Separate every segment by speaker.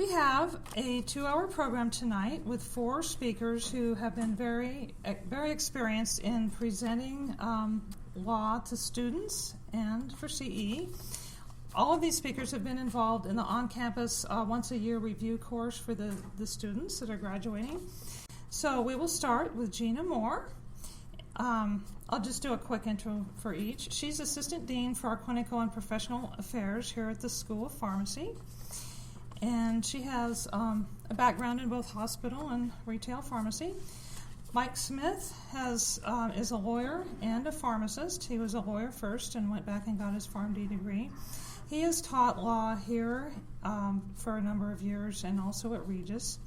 Speaker 1: We have a 2-hour program tonight with 4 speakers who have been very experienced in presenting law to students and for CE. All of these speakers have been involved in the on-campus once-a-year review course for the students that are graduating. So we will start with Gina Moore. I'll just do a quick intro for each. She's Assistant Dean for our Clinical and Professional Affairs here at the School of Pharmacy. And she has a background in both hospital and retail pharmacy. Mike Smith is a lawyer and a pharmacist. He was a lawyer first and went back and got his PharmD degree. He has taught law here for a number of years and also at Regis.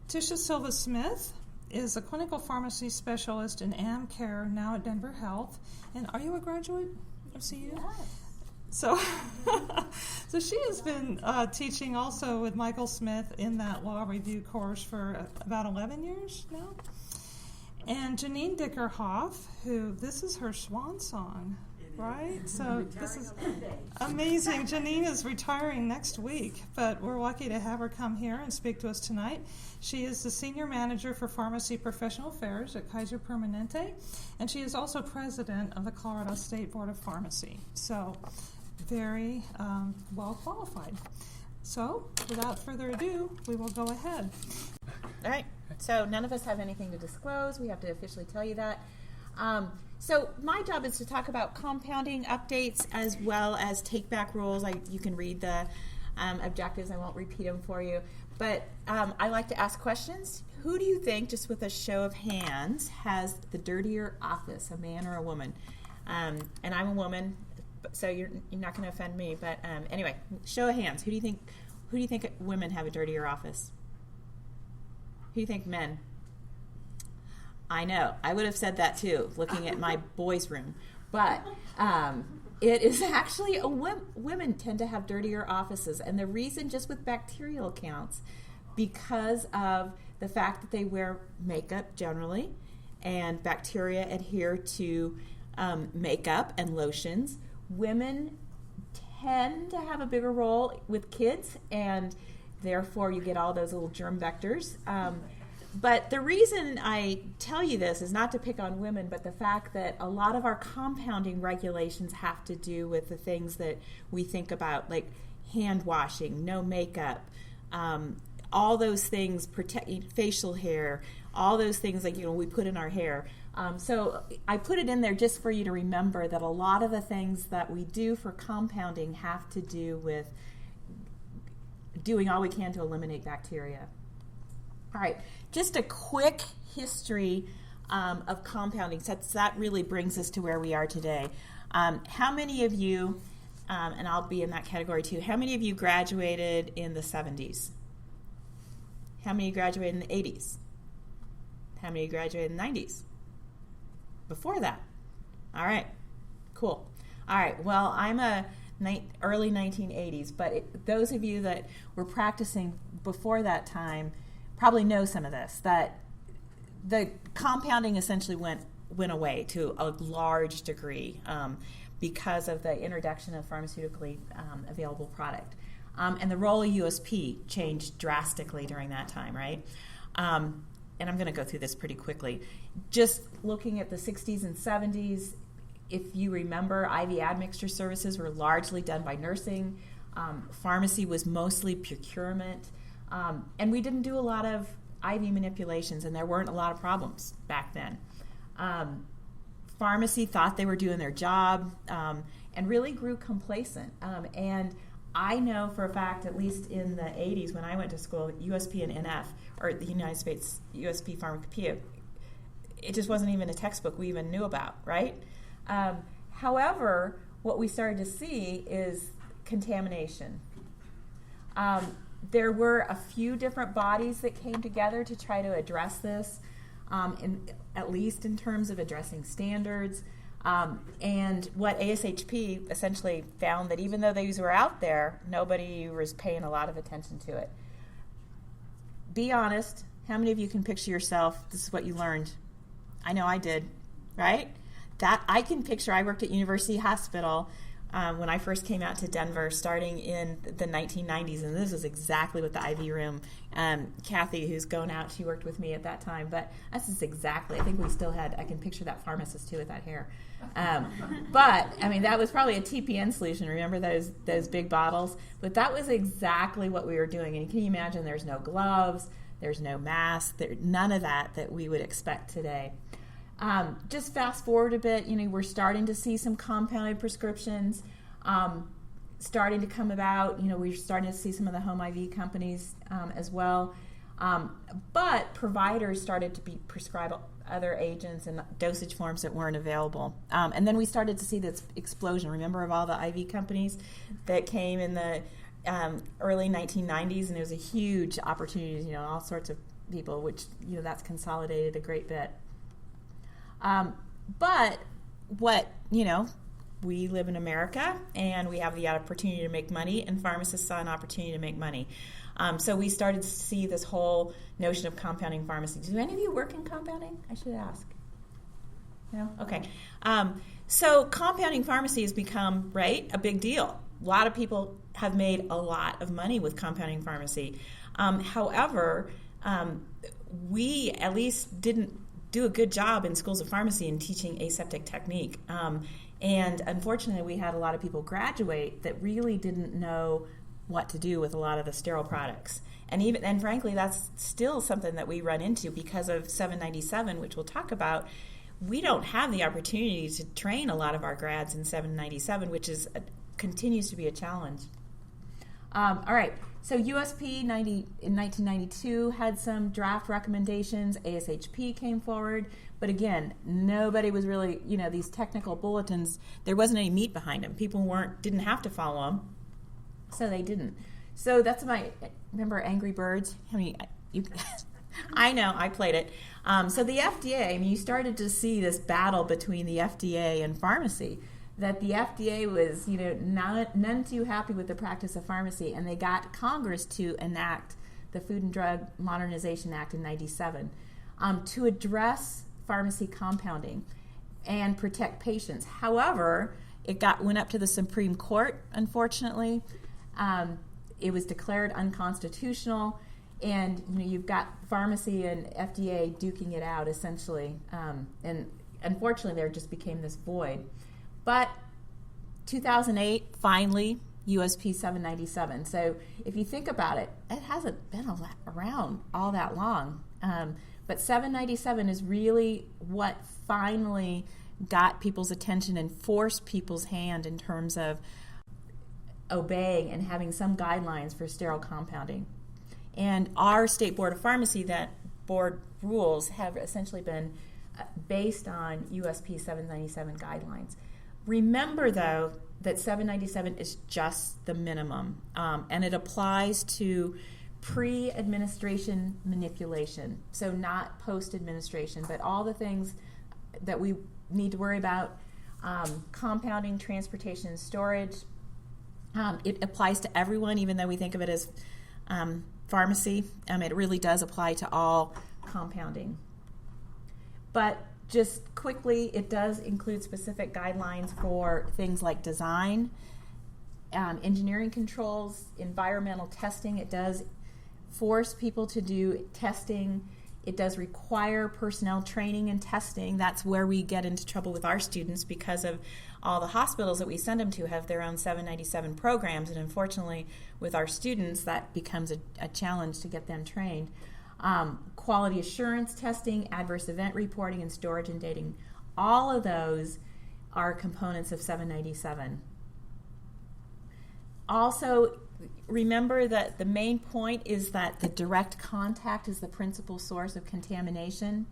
Speaker 1: Tisha Silva Smith is a clinical pharmacy specialist in AmCare, now at Denver Health. And are you a graduate of CU?
Speaker 2: Yes.
Speaker 1: So, so she has been teaching also with Michael Smith in that law review course for about 11 years now. And Janine Dickerhoff, who this is her swan song, right? So this is amazing. Janine is retiring next week, but we're lucky to have her come here and speak to us tonight. She is the Senior Manager for Pharmacy Professional Affairs at Kaiser Permanente, and she is also President of the Colorado State Board of Pharmacy. So very well qualified. So without further ado, we will go ahead.
Speaker 2: All right. So none of us have anything to disclose. We have to officially tell you that. So my job is to talk about compounding updates as well as take-back rules. You can read the objectives. I won't repeat them for you. But I like to ask questions. Who do you think, just with a show of hands, has the dirtier office, a man or a woman? And I'm a woman, so you're not going to offend me. But anyway, show of hands. Who do you think women have a dirtier office? Who do you think men? I know. I would have said that too, looking at my boys' room. But it is actually women tend to have dirtier offices. And the reason, just with bacterial counts, because of the fact that they wear makeup generally, and bacteria adhere to makeup and lotions. Women tend to have a bigger role with kids, and therefore you get all those little germ vectors. But the reason I tell you this is not to pick on women, but the fact that a lot of our compounding regulations have to do with the things that we think about, like hand washing, no makeup, all those things, protecting facial hair, all those things like we put in our hair. So I put it in there just for you to remember that a lot of the things that we do for compounding have to do with doing all we can to eliminate bacteria. All right, just a quick history of compounding, since that really brings us to where we are today. How many of you, and I'll be in that category too, how many of you graduated in the 70s? How many graduated in the 80s? How many graduated in the 90s? Before that? All right, cool. All right, well, I'm a early 1980s, but those of you that were practicing before that time probably know some of this, that the compounding essentially went away to a large degree because of the introduction of pharmaceutically available product. And the role of USP changed drastically during that time, right? And I'm going to go through this pretty quickly. Just looking at the 60s and 70s, if you remember, IV admixture services were largely done by nursing. Pharmacy was mostly procurement. And we didn't do a lot of IV manipulations, and there weren't a lot of problems back then. Pharmacy thought they were doing their job and really grew complacent. And I know for a fact, at least in the 80s when I went to school, USP and NF, or the United States USP Pharmacopoeia, it just wasn't even a textbook we even knew about, right? However, what we started to see is contamination. There were a few different bodies that came together to try to address this, at least in terms of addressing standards. And what ASHP essentially found that even though these were out there, nobody was paying a lot of attention to it. Be honest. How many of you can picture yourself? This is what you learned. I know I did, right? That I can picture. I worked at University Hospital when I first came out to Denver, starting in the 1990s, and this is exactly what the IV room, Kathy, who's gone out, she worked with me at that time, but this is exactly, I think we still had, I can picture that pharmacist too with that hair. But, I mean, that was probably a TPN solution, remember those big bottles? But that was exactly what we were doing, and can you imagine there's no gloves, there's no mask, none of that we would expect today. Just fast forward a bit, we're starting to see some compounded prescriptions starting to come about. We're starting to see some of the home IV companies as well. But providers started to prescribe other agents and dosage forms that weren't available. And then we started to see this explosion, remember, of all the IV companies that came in the early 1990s, and it was a huge opportunity, all sorts of people, which, that's consolidated a great bit. But what, we live in America and we have the opportunity to make money, and pharmacists saw an opportunity to make money. So we started to see this whole notion of compounding pharmacy. Do any of you work in compounding? I should ask. No? Okay. So compounding pharmacy has become, a big deal. A lot of people have made a lot of money with compounding pharmacy. However, we at least didn't do a good job in schools of pharmacy in teaching aseptic technique. And unfortunately, we had a lot of people graduate that really didn't know what to do with a lot of the sterile products. And frankly, that's still something that we run into because of 797, which we'll talk about. We don't have the opportunity to train a lot of our grads in 797, which continues to be a challenge. All right. So USP in 1992 had some draft recommendations. ASHP came forward. But again, nobody was really, these technical bulletins, there wasn't any meat behind them. People didn't have to follow them, so they didn't. So that's remember Angry Birds? I know, I played it. So the FDA, you started to see this battle between the FDA and pharmacy, that the FDA was, none too happy with the practice of pharmacy, and they got Congress to enact the Food and Drug Modernization Act in 97 to address pharmacy compounding and protect patients. However, it went up to the Supreme Court, unfortunately. It was declared unconstitutional, and you've got pharmacy and FDA duking it out, essentially. And unfortunately, there just became this void. But 2008, finally, USP 797. So if you think about it, it hasn't been around all that long. But 797 is really what finally got people's attention and forced people's hand in terms of obeying and having some guidelines for sterile compounding. And our State Board of Pharmacy, that board rules have essentially been based on USP 797 guidelines. Remember, though, that 797 is just the minimum, and it applies to pre-administration manipulation, so not post-administration, but all the things that we need to worry about, compounding, transportation, and storage. It applies to everyone, even though we think of it as pharmacy. It really does apply to all compounding. But just quickly, it does include specific guidelines for things like design, engineering controls, environmental testing. It does force people to do testing. It does require personnel training and testing. That's where we get into trouble with our students, because of all the hospitals that we send them to have their own 797 programs, and unfortunately with our students that becomes a challenge to get them trained. Quality assurance testing, adverse event reporting, and storage and dating. All of those are components of 797. Also, remember that the main point is that the direct contact is the principal source of contamination.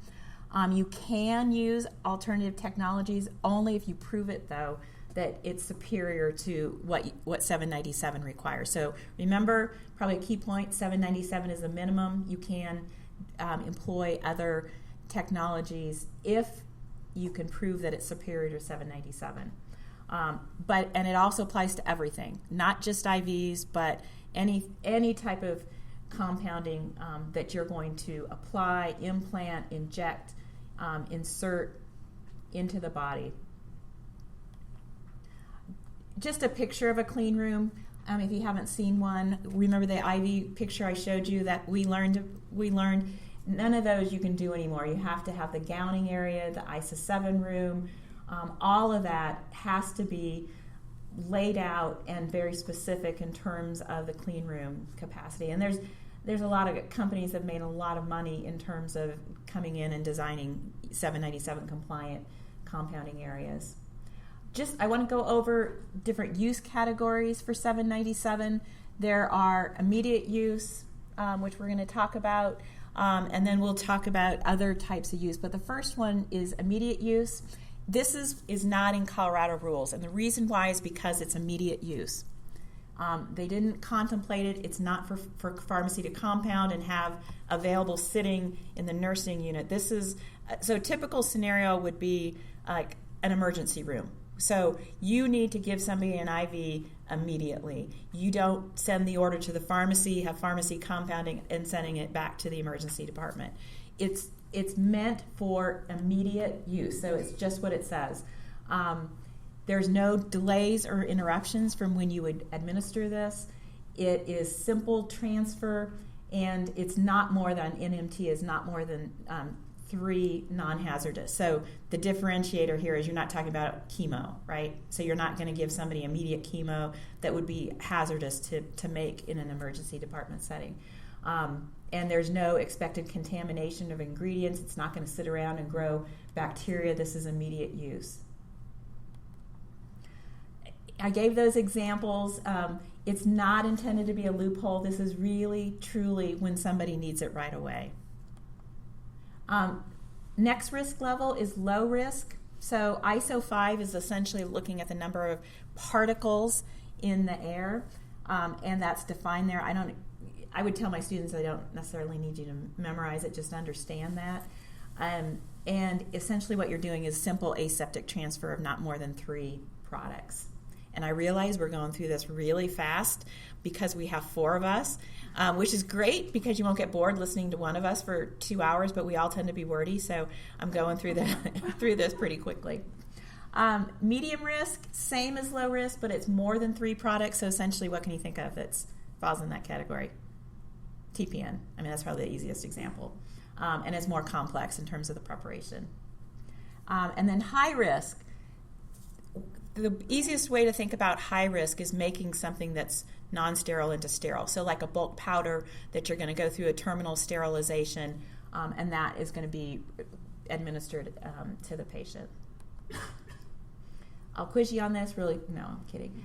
Speaker 2: You can use alternative technologies only if you prove it, though, that it's superior to what 797 requires. So remember, probably a key point, 797 is the minimum. You can employ other technologies if you can prove that it's superior to 797. And it also applies to everything, not just IVs, but any type of compounding that you're going to apply, implant, inject, insert into the body. just a picture of a clean room. If you haven't seen one, remember the IV picture I showed you that we learned none of those you can do anymore. You have to have the gowning area, the ISA 7 room, all of that has to be laid out and very specific in terms of the clean room capacity. And there's a lot of companies that have made a lot of money in terms of coming in and designing 797 compliant compounding areas. I want to go over different use categories for 797. There are immediate use, which we're going to talk about, and then we'll talk about other types of use. But the first one is immediate use. This is not in Colorado rules, and the reason why is because it's immediate use. They didn't contemplate it. It's not for pharmacy to compound and have available sitting in the nursing unit. So a typical scenario would be like an emergency room. So you need to give somebody an IV immediately. You don't send the order to the pharmacy, have pharmacy compounding, and sending it back to the emergency department. It's meant for immediate use, so it's just what it says. There's no delays or interruptions from when you would administer this. It is simple transfer, and it's not more than, NMT is not more than 3 non-hazardous. So the differentiator here is you're not talking about chemo, right? So you're not going to give somebody immediate chemo that would be hazardous to make in an emergency department setting. And there's no expected contamination of ingredients. It's not going to sit around and grow bacteria. This is immediate use. I gave those examples. It's not intended to be a loophole. This is really, truly when somebody needs it right away. Next risk level is low risk. So ISO 5 is essentially looking at the number of particles in the air, and that's defined there. I would tell my students I don't necessarily need you to memorize it, just understand that. And essentially what you're doing is simple aseptic transfer of not more than 3 products. And I realize we're going through this really fast because we have 4 of us, which is great because you won't get bored listening to one of us for 2 hours, but we all tend to be wordy, so I'm going through through this pretty quickly. Medium risk, same as low risk, but it's more than 3 products, so essentially what can you think of that falls in that category? TPN. I mean, that's probably the easiest example. And it's more complex in terms of the preparation. And then high risk. The easiest way to think about high risk is making something that's non-sterile into sterile. So like a bulk powder that you're going to go through a terminal sterilization, and that is going to be administered to the patient. I'll quiz you on this. Really, no, I'm kidding.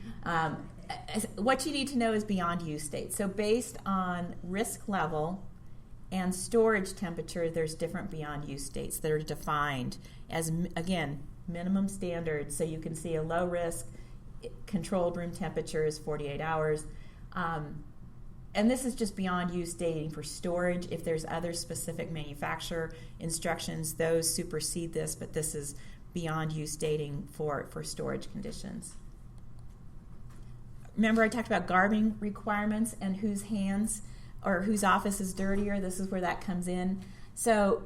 Speaker 2: What you need to know is beyond use state. So based on risk level and storage temperature, there's different beyond use states that are defined as, again, minimum standards. So you can see a low risk controlled room temperature is 48 hours. And this is just beyond use dating for storage. If there's other specific manufacturer instructions, those supersede this, but this is beyond use dating for storage conditions. Remember I talked about garbing requirements and whose hands or whose office is dirtier. This is where that comes in. So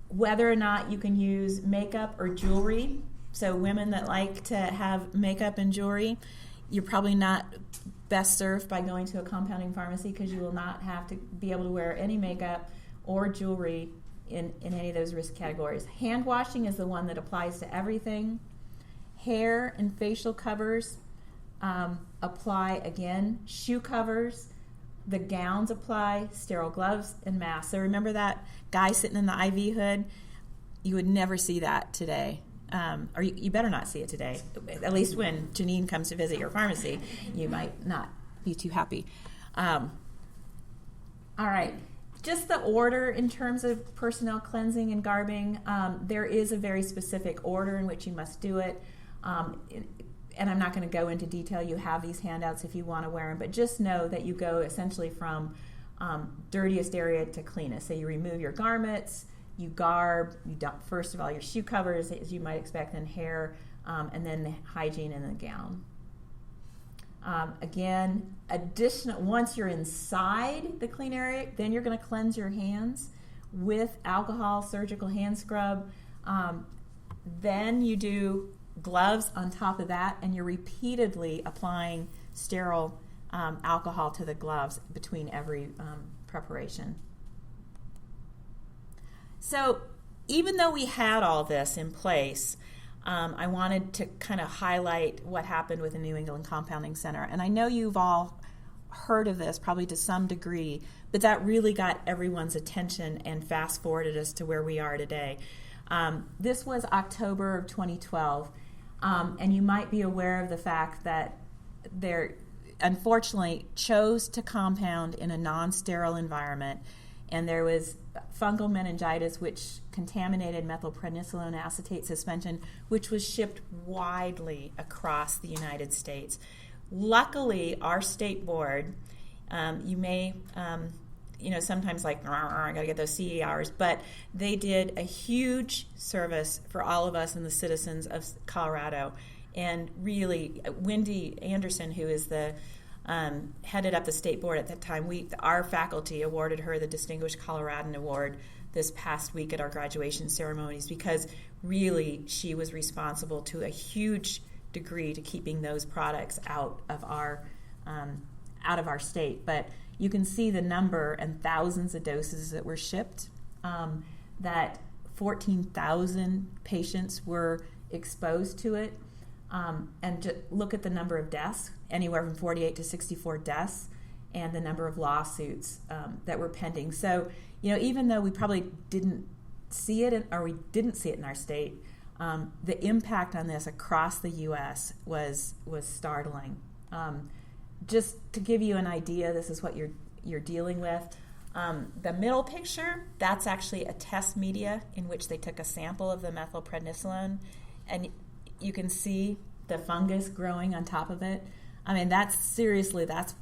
Speaker 2: whether or not you can use makeup or jewelry, so women that like to have makeup and jewelry, you're probably not best served by going to a compounding pharmacy because you will not have to be able to wear any makeup or jewelry in any of those risk categories. Hand washing is the one that applies to everything. Hair and facial covers apply again. Shoe covers, the gowns apply, sterile gloves and masks. So remember that guy sitting in the IV hood? You would never see that today. Or you better not see it today. At least when Janine comes to visit your pharmacy, you might not be too happy. All right. Just the order in terms of personnel cleansing and garbing, there is a very specific order in which you must do it. And I'm not going to go into detail. You have these handouts if you want to wear them, but just know that you go essentially from dirtiest area to cleanest. So you remove your garments, you garb, you dump first of all your shoe covers, as you might expect, then hair, and then the hygiene and the gown. Again, once you're inside the clean area, then you're going to cleanse your hands with alcohol, surgical hand scrub. Then you do gloves on top of that, and you're repeatedly applying sterile alcohol to the gloves between every preparation. So even though we had all this in place, I wanted to kind of highlight what happened with the New England Compounding Center. And I know you've all heard of this probably to some degree, but that really got everyone's attention and fast forwarded us to where we are today. This was October of 2012, and you might be aware of the fact that there unfortunately chose to compound in a non-sterile environment, and there was fungal meningitis which contaminated methylprednisolone acetate suspension, which was shipped widely across the United States. Luckily, our state board, you may, sometimes like, I got to get those CE hours, but they did a huge service for all of us and the citizens of Colorado. And really, Wendy Anderson, who is the headed up the state board at that time, our faculty awarded her the Distinguished Coloradan Award this past week at our graduation ceremonies, because really she was responsible to a huge degree to keeping those products out of our state. But you can see the number and thousands of doses that were shipped, that 14,000 patients were exposed to it. And to look at the number of deaths, anywhere from 48 to 64 deaths, and the number of lawsuits that were pending. So, even though we probably didn't see it, we didn't see it in our state, the impact on this across the U.S. was startling. Just to give you an idea, this is what you're dealing with. The middle picture, that's actually a test media in which they took a sample of the methylprednisolone, and you can see the fungus growing on top of it. I mean, that's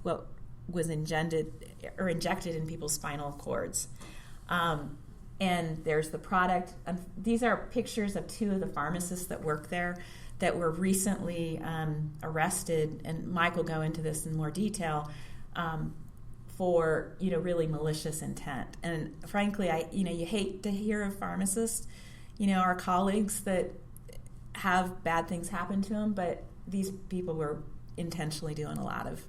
Speaker 2: what was injected in people's spinal cords. And there's the product. These are pictures of two of the pharmacists that work there that were recently arrested, and Mike will go into this in more detail, for really malicious intent. And frankly, you hate to hear of pharmacists, our colleagues that have bad things happen to them, but these people were intentionally doing a lot of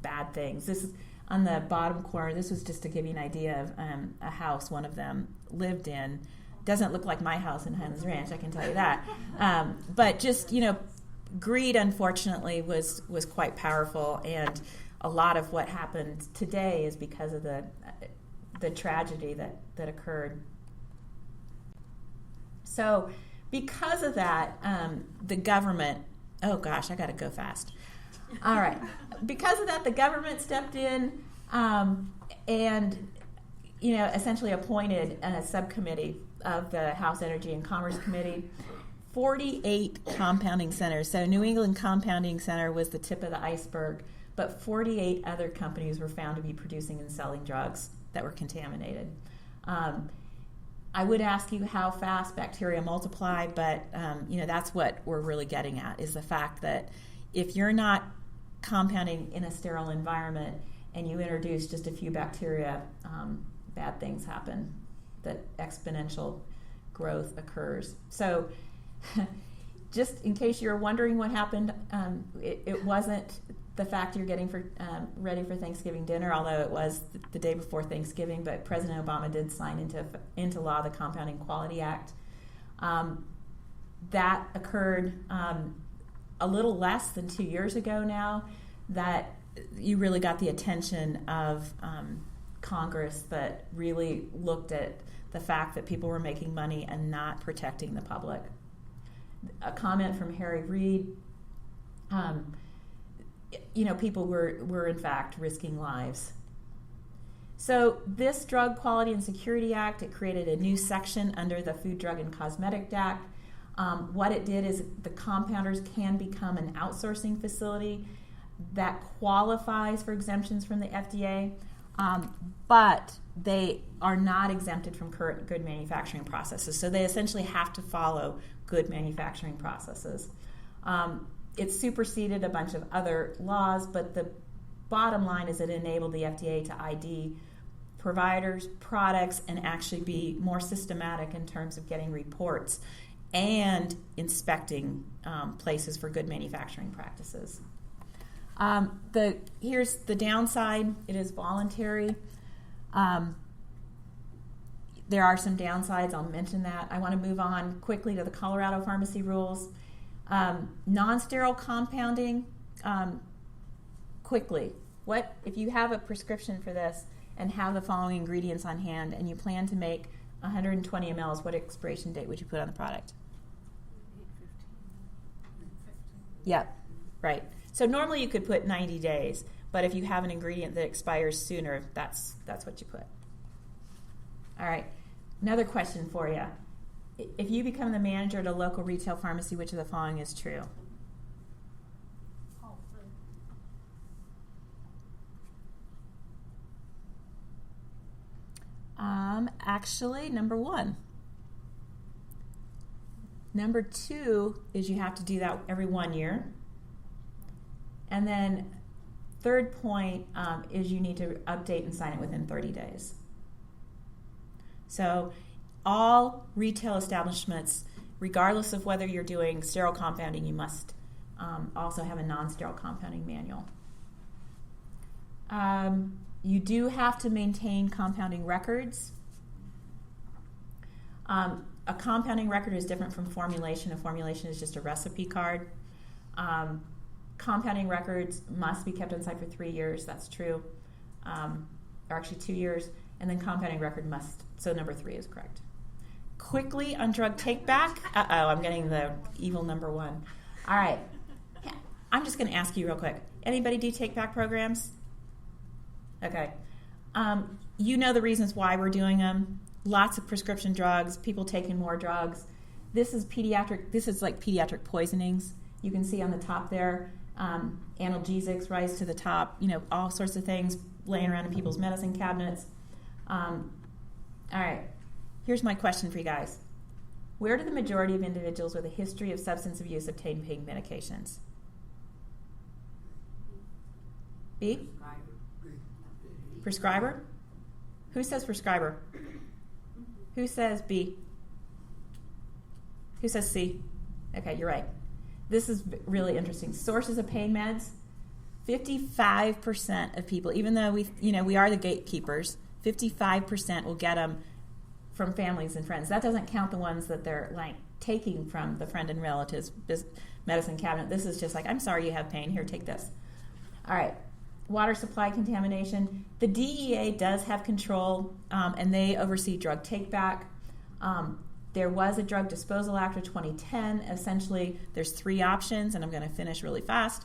Speaker 2: bad things. This is on the bottom corner. This was just to give you an idea of a house one of them lived in. Doesn't look like my house in Highlands Ranch, I can tell you that. But just, greed, unfortunately, was quite powerful, and a lot of what happened today is because of the tragedy that occurred. So because of that, the government, oh gosh, I got to go fast. All right. Because of that, the government stepped in and, essentially appointed a subcommittee of the House Energy and Commerce Committee, 48 compounding centers. So New England Compounding Center was the tip of the iceberg, but 48 other companies were found to be producing and selling drugs that were contaminated. I would ask you how fast bacteria multiply, but that's what we're really getting at, is the fact that if you're not compounding in a sterile environment and you introduce just a few bacteria, bad things happen, that exponential growth occurs. So just in case you're wondering what happened, it wasn't the fact you're getting ready for Thanksgiving dinner, although it was the day before Thanksgiving, but President Obama did sign into law the Compounding Quality Act. That occurred a little less than 2 years ago now, that you really got the attention of Congress that really looked at the fact that people were making money and not protecting the public. A comment from Harry Reid, people were in fact risking lives. So this Drug Quality and Security Act, it created a new section under the Food, Drug, and Cosmetic Act. What it did is the compounders can become an outsourcing facility that qualifies for exemptions from the FDA, but they are not exempted from current good manufacturing processes. So they essentially have to follow good manufacturing processes. It superseded a bunch of other laws, but the bottom line is it enabled the FDA to ID providers, products, and actually be more systematic in terms of getting reports and inspecting places for good manufacturing practices. Here's the downside. It is voluntary. There are some downsides. I'll mention that. I want to move on quickly to the Colorado pharmacy rules. Non-sterile compounding, quickly. What if you have a prescription for this and have the following ingredients on hand and you plan to make 120 mLs, what expiration date would you put on the product? 8/15. Yep, right. So normally you could put 90 days, but if you have an ingredient that expires sooner, that's what you put. All right, another question for you. If you become the manager at a local retail pharmacy, which of the following is true?
Speaker 1: All three.
Speaker 2: Actually, number 1. Number 2 is you have to do that every 1 year. And then third point is you need to update and sign it within 30 days. So all retail establishments, regardless of whether you're doing sterile compounding, you must also have a non-sterile compounding manual. You do have to maintain compounding records. A compounding record is different from formulation. A formulation is just a recipe card. Compounding records must be kept on site for 3 years. That's true. Or actually 2 years. And then compounding record must, so number 3 is correct. Quickly on drug take-back. Uh-oh, I'm getting the evil number 1. All right. I'm just going to ask you real quick. Anybody do take-back programs? Okay. You know the reasons why we're doing them. Lots of prescription drugs, people taking more drugs. This is like pediatric poisonings. You can see on the top there, analgesics rise to the top, all sorts of things laying around in people's medicine cabinets. All right, here's my question for you guys. Where do the majority of individuals with a history of substance abuse obtain pain medications? B? Prescriber? Who says prescriber? Who says B? Who says C? Okay, you're right. This is really interesting. Sources of pain meds. 55% of people, even though we are the gatekeepers, 55% will get them from families and friends. That doesn't count the ones that they're like taking from the friend and relatives medicine cabinet. This is just like, I'm sorry you have pain. Here, take this. All right. Water supply contamination. The DEA does have control, and they oversee drug take-back. There was a Drug Disposal Act of 2010. Essentially, there's 3 options, and I'm going to finish really fast.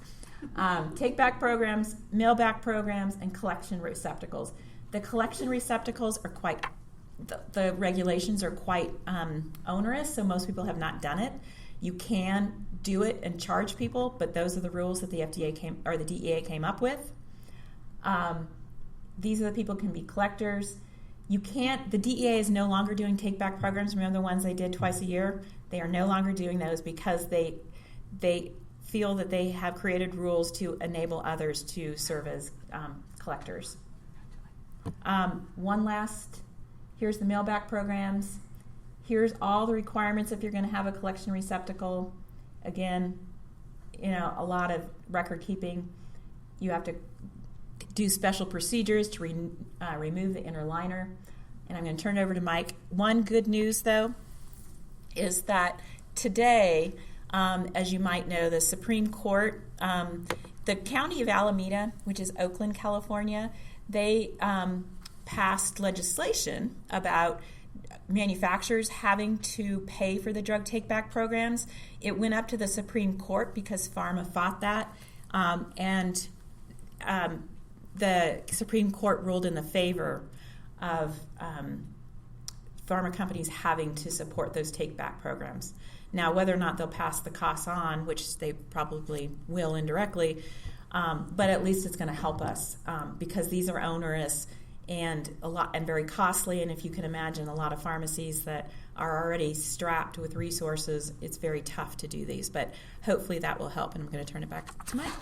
Speaker 2: Take-back programs, mail-back programs, and collection receptacles. The collection receptacles are the regulations are quite onerous, so most people have not done it. You can do it and charge people, but those are the rules that the DEA came up with. These are the people who can be collectors. The DEA is no longer doing take-back programs. Remember the ones they did twice a year? They are no longer doing those because they feel that they have created rules to enable others to serve as collectors. Here's the mail-back programs. Here's all the requirements if you're going to have a collection receptacle. Again, a lot of record keeping. You have to do special procedures to remove the inner liner. And I'm going to turn it over to Mike. One good news, though, is that today, as you might know, the Supreme Court, the County of Alameda, which is Oakland, California, they passed legislation about manufacturers having to pay for the drug take-back programs. It went up to the Supreme Court because pharma fought that, and the Supreme Court ruled in the favor of pharma companies having to support those take-back programs. Now, whether or not they'll pass the costs on, which they probably will indirectly, but at least it's going to help us because these are onerous and very costly. And if you can imagine, a lot of pharmacies that are already strapped with resources, it's very tough to do these. But hopefully that will help. And I'm going to turn it back to Mike.